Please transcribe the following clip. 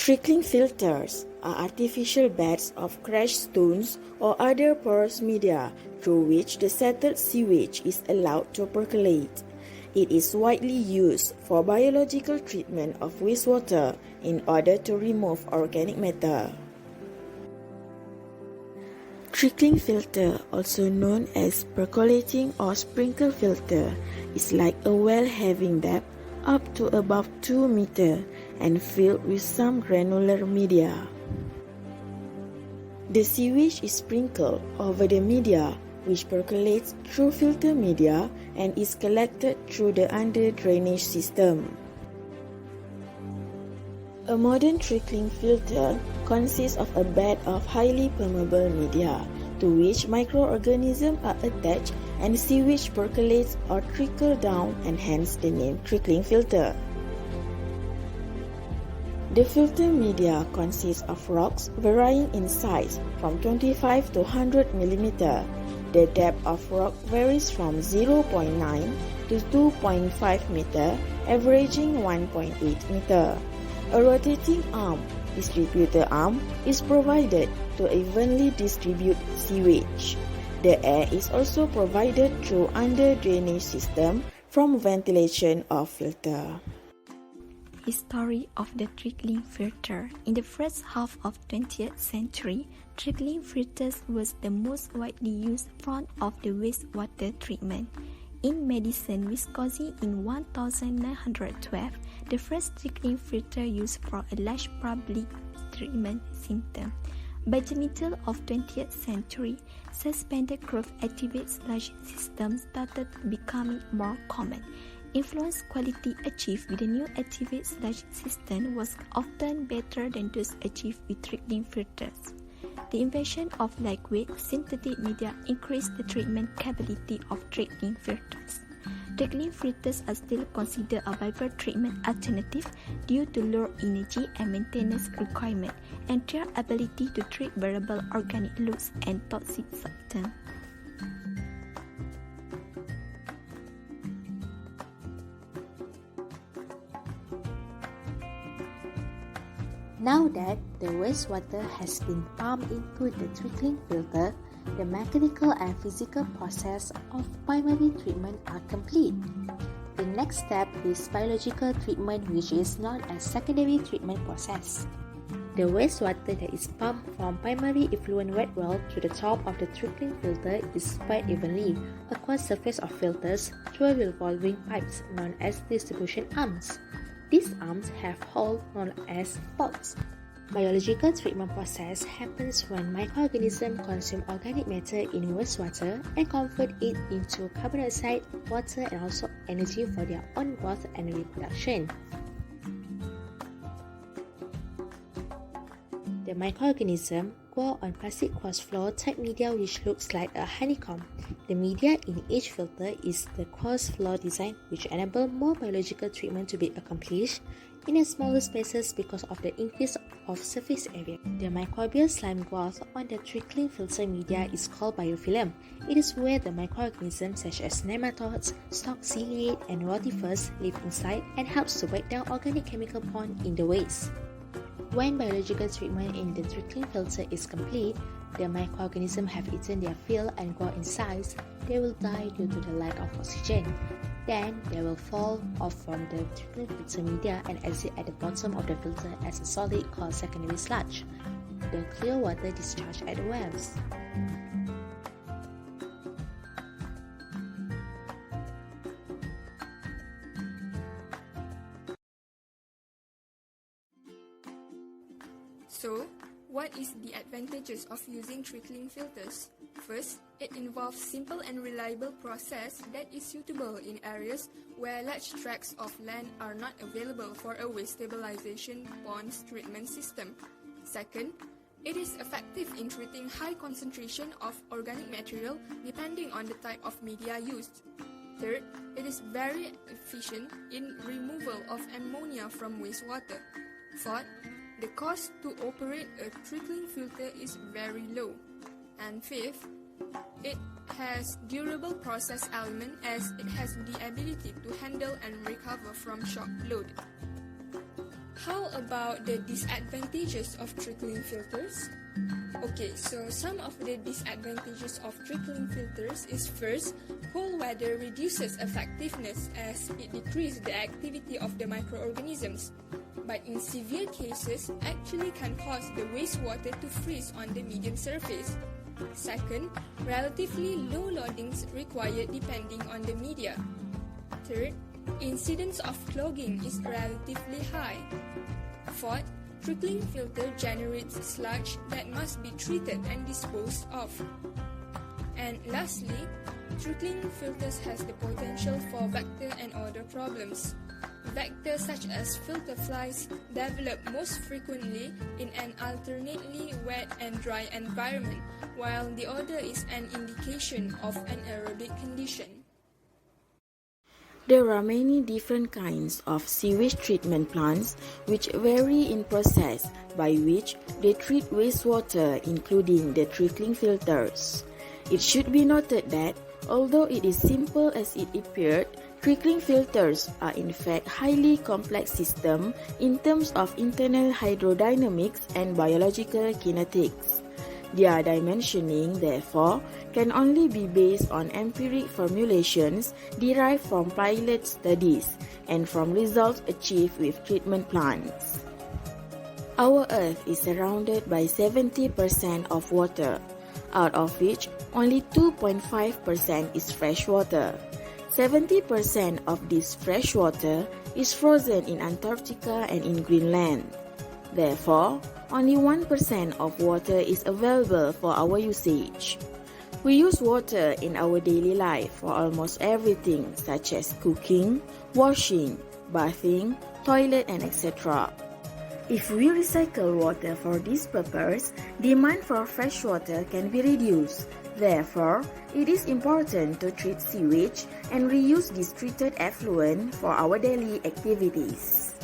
Trickling filters are artificial beds of crushed stones or other porous media through which the settled sewage is allowed to percolate. It is widely used for biological treatment of wastewater in order to remove organic matter. Trickling filter, also known as percolating or sprinkle filter, is like a well having depth up to above 2 meters and filled with some granular media. The sewage is sprinkled over the media, which percolates through filter media and is collected through the under drainage system. A modern trickling filter consists of a bed of highly permeable media to which microorganisms are attached and sewage percolates or trickle down, and hence the name trickling filter. The filter media consists of rocks varying in size from 25 to 100 mm. The depth of rock varies from 0.9 to 2.5 meter, averaging 1.8 meter. A rotating arm, distributor arm, is provided to evenly distribute sewage. The air is also provided through under drainage system from ventilation of filter. History of the trickling filter. In the first half of 20th century, trickling filters was the most widely used form of the wastewater treatment. In medicine, Wisconsin in 1912, the first trickling filter used for a large public treatment symptom. By the middle of 20th century, suspended growth activate sludge systems started becoming more common. Influence quality achieved with the new activate sludge system was often better than those achieved with trickling filters. The invention of lightweight synthetic media increased the treatment capability of trickling filters. Trickling filters are still considered a viable treatment alternative due to lower energy and maintenance requirement and their ability to treat variable organic loads and toxic substances. Now that the wastewater has been pumped into the trickling filter, the mechanical and physical process of primary treatment are complete. The next step is biological treatment, which is known as secondary treatment process. The wastewater that is pumped from primary effluent wet well to the top of the trickling filter is spread evenly across the surface of filters through revolving pipes known as distribution arms. These arms have holes known as ports. Biological treatment process happens when microorganisms consume organic matter in wastewater and convert it into carbon dioxide, water, and also energy for their own growth and reproduction. The microorganisms grow on plastic cross-flow type media which looks like a honeycomb. The media in each filter is the cross-flow design which enables more biological treatment to be accomplished in a smaller spaces because of the increase of surface area. The microbial slime growth on the trickling filter media is called biofilm. It is where the microorganisms such as nematodes, stalk ciliate, and rotifers live inside and helps to break down organic chemical bond in the waste. When biological treatment in the trickling filter is complete, the microorganisms have eaten their fill and grow in size. They will die due to the lack of oxygen. Then they will fall off from the trickling filter media and exit at the bottom of the filter as a solid called secondary sludge. The clear water discharge at the wells. So, what is the advantages of using trickling filters? First, it involves simple and reliable process that is suitable in areas where large tracts of land are not available for a waste stabilization ponds treatment system. Second, it is effective in treating high concentration of organic material depending on the type of media used. Third, it is very efficient in removal of ammonia from wastewater. Fourth, the cost to operate a trickling filter is very low. And fifth, it has durable process element as it has the ability to handle and recover from shock load. How about the disadvantages of trickling filters? Okay, so some of the disadvantages of trickling filters is first, cold weather reduces effectiveness as it decreases the activity of the microorganisms, but in severe cases actually can cause the wastewater to freeze on the medium surface. Second, relatively low loadings required depending on the media. Third, incidence of clogging is relatively high. Fourth, trickling filter generates sludge that must be treated and disposed of. And lastly, trickling filters has the potential for vector and odor problems. Vectors such as filter flies develop most frequently in an alternately wet and dry environment, while the odor is an indication of an aerobic condition. There are many different kinds of sewage treatment plants which vary in process by which they treat wastewater, including the trickling filters. It should be noted that although it is simple as it appeared, trickling filters are in fact highly complex systems in terms of internal hydrodynamics and biological kinetics. Their dimensioning, therefore, can only be based on empiric formulations derived from pilot studies and from results achieved with treatment plants. Our Earth is surrounded by 70% of water, out of which only 2.5% is fresh water. 70% of this fresh water is frozen in Antarctica and in Greenland. Therefore, only 1% of water is available for our usage. We use water in our daily life for almost everything such as cooking, washing, bathing, toilet and etc. If we recycle water for this purpose, demand for fresh water can be reduced. Therefore, it is important to treat sewage and reuse this treated effluent for our daily activities.